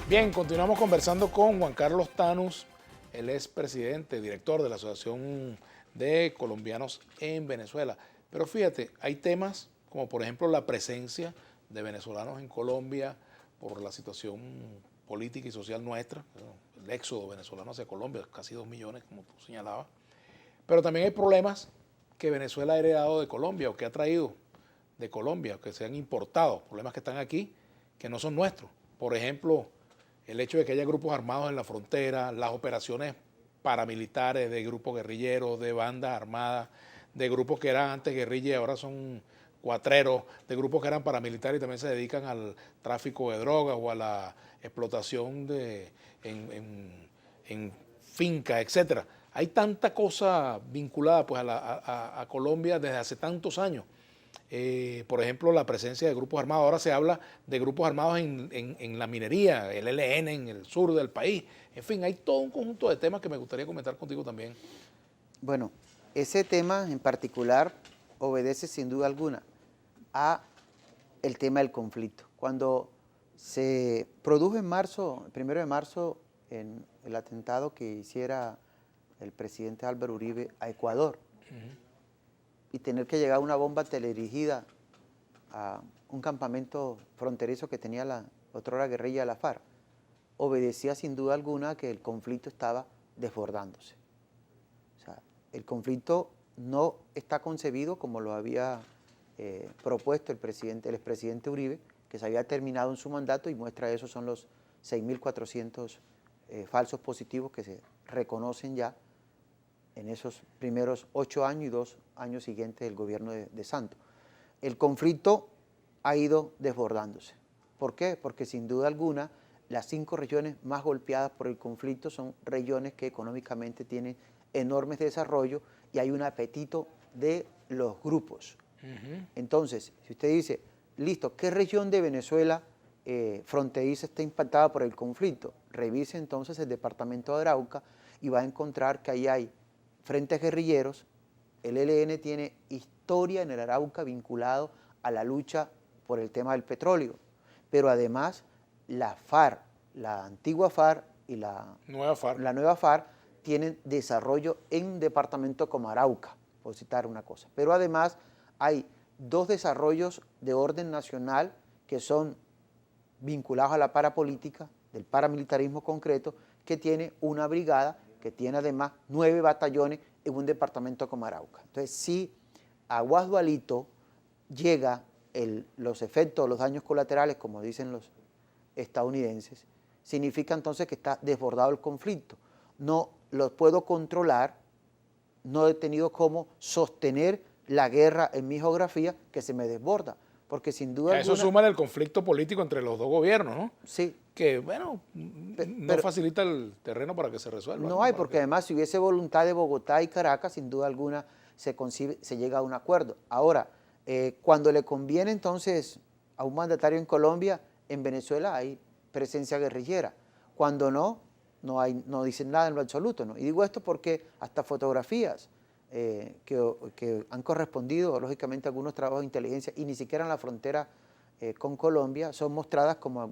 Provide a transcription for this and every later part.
Bien, continuamos conversando con Juan Carlos Tanus. Él es presidente, director de la Asociación de Colombianos en Venezuela. Pero fíjate, hay temas como por ejemplo la presencia de venezolanos en Colombia por la situación política y social nuestra, el éxodo venezolano hacia Colombia, casi 2 millones, como tú señalabas. Pero también hay problemas que Venezuela ha heredado de Colombia o que ha traído de Colombia, que se han importado, problemas que están aquí, que no son nuestros. Por ejemplo, el hecho de que haya grupos armados en la frontera, las operaciones paramilitares de grupos guerrilleros, de bandas armadas, de grupos que eran antes guerrillas y ahora son cuatreros, de grupos que eran paramilitares y también se dedican al tráfico de drogas o a la explotación en fincas, etcétera. Hay tanta cosa vinculada pues, a Colombia desde hace tantos años. Por ejemplo, la presencia de grupos armados. Ahora se habla de grupos armados en la minería, el ELN en el sur del país. En fin, hay todo un conjunto de temas que me gustaría comentar contigo también. Bueno, ese tema en particular obedece sin duda alguna a el tema del conflicto. Cuando se produjo en marzo, el 1 de marzo, en el atentado que hiciera el presidente Álvaro Uribe a Ecuador, y tener que llegar una bomba teledirigida a un campamento fronterizo que tenía la otrora guerrilla de la FARC, obedecía sin duda alguna a que el conflicto estaba desbordándose. O sea, el conflicto no está concebido como lo había propuesto el expresidente Uribe, que se había terminado en su mandato, y muestra de eso son los 6.400 falsos positivos que se reconocen ya en esos primeros 8 años y 2 años siguientes del gobierno de Santos. El conflicto ha ido desbordándose. ¿Por qué? Porque sin duda alguna las 5 regiones más golpeadas por el conflicto son regiones que económicamente tienen enormes desarrollos y hay un apetito de los grupos. Entonces, si usted dice, listo, ¿qué región de Venezuela fronteriza está impactada por el conflicto? Revise entonces el departamento de Arauca y va a encontrar que ahí hay frentes guerrilleros. El ELN tiene historia en el Arauca vinculado a la lucha por el tema del petróleo, pero además la FARC, la antigua FARC y la nueva FARC tienen desarrollo en un departamento como Arauca, por citar una cosa. Pero además hay 2 desarrollos de orden nacional que son vinculados a la parapolítica, del paramilitarismo concreto, que tiene una brigada que tiene además 9 batallones en un departamento como Arauca. Entonces, si a Guasdualito llega los efectos, los daños colaterales, como dicen los estadounidenses, significa entonces que está desbordado el conflicto. No lo puedo controlar, no he tenido cómo sostener la guerra en mi geografía, que se me desborda, porque sin duda alguna... Eso suma el conflicto político entre los 2 gobiernos, ¿no? Sí. Que, bueno, no facilita el terreno para que se resuelva. No hay, porque además si hubiese voluntad de Bogotá y Caracas, sin duda alguna se llega a un acuerdo. Ahora, cuando le conviene entonces a un mandatario en Colombia, en Venezuela hay presencia guerrillera. Cuando no dicen nada en lo absoluto, ¿no? Y digo esto porque hasta fotografías que han correspondido, lógicamente, a algunos trabajos de inteligencia, y ni siquiera en la frontera con Colombia, son mostradas como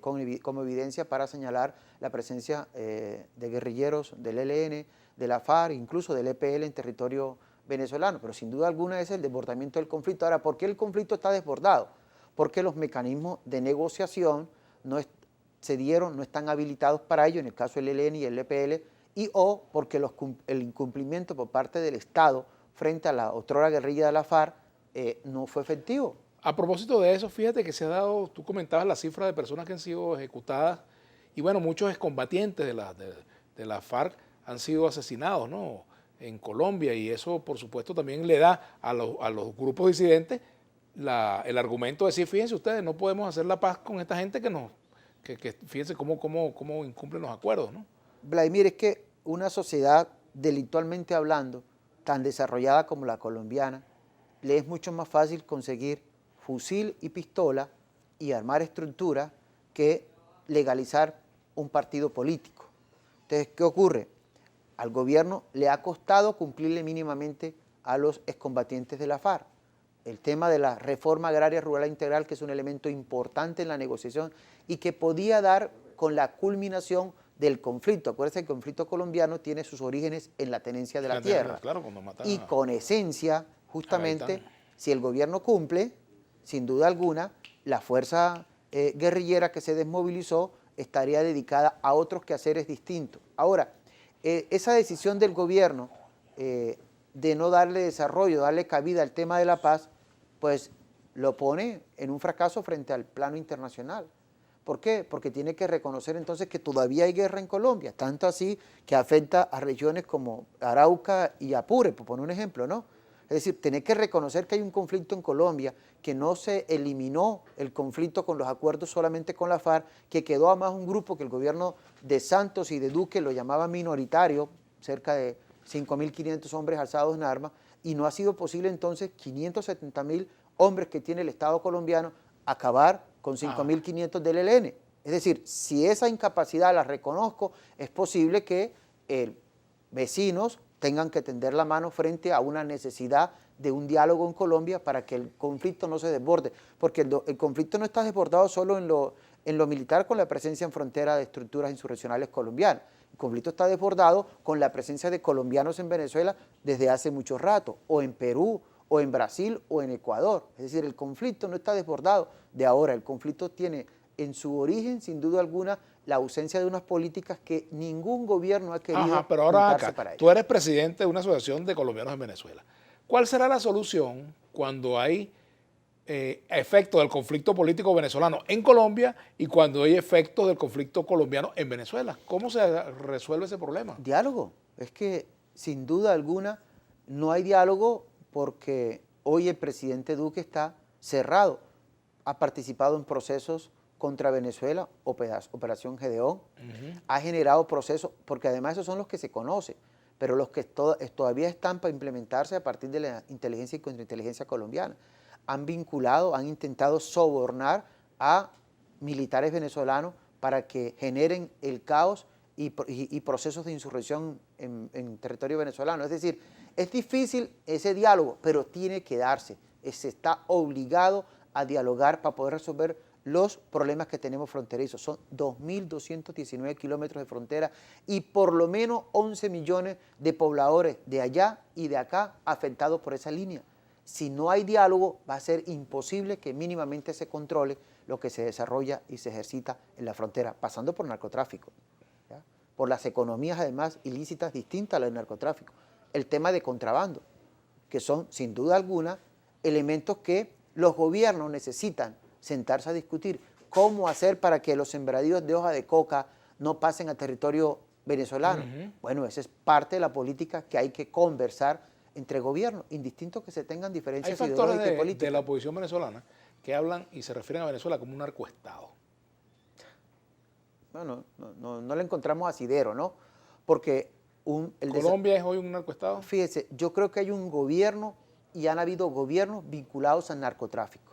como evidencia para señalar la presencia de guerrilleros del ELN, de la FARC, incluso del EPL en territorio venezolano. Pero sin duda alguna es el desbordamiento del conflicto. Ahora, ¿por qué el conflicto está desbordado? Porque los mecanismos de negociación no están habilitados para ello, en el caso del ELN y el EPL, o porque el incumplimiento por parte del Estado frente a la otrora guerrilla de la FARC no fue efectivo. A propósito de eso, fíjate que se ha dado, tú comentabas la cifra de personas que han sido ejecutadas y bueno, muchos excombatientes de la FARC han sido asesinados, ¿no? En Colombia, y eso por supuesto también le da a los grupos disidentes el argumento de decir, fíjense ustedes, no podemos hacer la paz con esta gente que fíjense cómo incumplen los acuerdos, ¿no? Vladimir, es que una sociedad delictualmente hablando, tan desarrollada como la colombiana, le es mucho más fácil conseguir fusil y pistola y armar estructura que legalizar un partido político. Entonces, ¿qué ocurre? Al gobierno le ha costado cumplirle mínimamente a los excombatientes de la FARC. El tema de la reforma agraria rural integral, que es un elemento importante en la negociación y que podía dar con la culminación del conflicto. Acuérdense que el conflicto colombiano tiene sus orígenes en la tenencia de la tierra. Claro, cuando matan Y con esencia, justamente, Gaitán. si el gobierno cumple, sin duda alguna, la fuerza guerrillera que se desmovilizó estaría dedicada a otros quehaceres distintos. Ahora, esa decisión del gobierno de no darle desarrollo, darle cabida al tema de la paz, pues lo pone en un fracaso frente al plano internacional. ¿Por qué? Porque tiene que reconocer entonces que todavía hay guerra en Colombia, tanto así que afecta a regiones como Arauca y Apure, por poner un ejemplo, ¿no? Es decir, tiene que reconocer que hay un conflicto en Colombia, que no se eliminó el conflicto con los acuerdos solamente con la FARC, que quedó además un grupo que el gobierno de Santos y de Duque lo llamaba minoritario, cerca de 5.500 hombres alzados en armas, y no ha sido posible entonces 570.000 hombres que tiene el Estado colombiano acabar con 5.500 del ELN. Es decir, si esa incapacidad la reconozco, es posible que vecinos tengan que tender la mano frente a una necesidad de un diálogo en Colombia para que el conflicto no se desborde, porque el conflicto no está desbordado solo en lo militar con la presencia en frontera de estructuras insurreccionales colombianas. El conflicto está desbordado con la presencia de colombianos en Venezuela desde hace mucho rato, o en Perú, o en Brasil, o en Ecuador. Es decir, el conflicto no está desbordado de ahora, el conflicto tiene en su origen, sin duda alguna, la ausencia de unas políticas que ningún gobierno ha querido pero ahora juntarse acá, para ello. tú eres presidente de una asociación de colombianos en Venezuela. ¿Cuál será la solución cuando hay efectos del conflicto político venezolano en Colombia y cuando hay efectos del conflicto colombiano en Venezuela? ¿Cómo se resuelve ese problema? Diálogo. Es que, sin duda alguna, no hay diálogo porque hoy el presidente Duque está cerrado. Ha participado en procesos contra Venezuela, Operación Gedeón, ha generado procesos, porque además esos son los que se conocen, pero los que todavía están para implementarse a partir de la inteligencia y contrainteligencia colombiana. Han vinculado, han intentado sobornar a militares venezolanos para que generen el caos y procesos de insurrección en territorio venezolano. Es decir, es difícil ese diálogo, pero tiene que darse. Se está obligado a dialogar para poder resolver los problemas que tenemos fronterizos. Son 2.219 kilómetros de frontera y por lo menos 11 millones de pobladores de allá y de acá afectados por esa línea. Si no hay diálogo, va a ser imposible que mínimamente se controle lo que se desarrolla y se ejercita en la frontera, pasando por narcotráfico, ¿ya? Por las economías además ilícitas distintas a las del narcotráfico. El tema de contrabando, que son sin duda alguna elementos que los gobiernos necesitan sentarse a discutir cómo hacer para que los sembradíos de hoja de coca no pasen a territorio venezolano. Bueno, esa es parte de la política que hay que conversar entre gobiernos, indistinto que se tengan diferencias ideológicas y políticas. De la oposición venezolana que hablan y se refieren a Venezuela como un narcoestado. No le encontramos asidero, ¿no? Porque ¿Colombia es hoy un narcoestado? Fíjese, yo creo que hay un gobierno y han habido gobiernos vinculados al narcotráfico.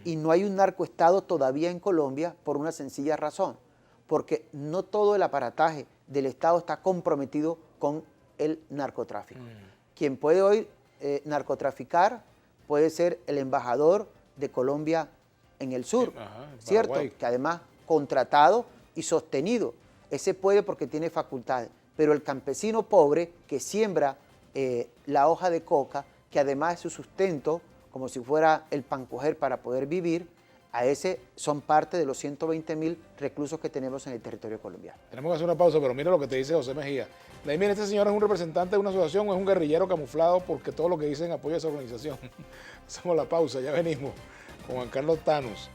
Y no hay un narcoestado todavía en Colombia por una sencilla razón, porque no todo el aparataje del Estado está comprometido con el narcotráfico. Quien puede hoy narcotraficar puede ser el embajador de Colombia en el sur, ¿cierto? Que además contratado y sostenido. Ese puede porque tiene facultades, pero el campesino pobre que siembra la hoja de coca, que además es su sustento, como si fuera el pan coger para poder vivir, a ese son parte de los 120.000 reclusos que tenemos en el territorio colombiano. Tenemos que hacer una pausa, pero mira lo que te dice José Mejía. Mira, este señor es un representante de una asociación o es un guerrillero camuflado porque todo lo que dicen apoya a esa organización. Hacemos la pausa, ya venimos con Juan Carlos Thanos.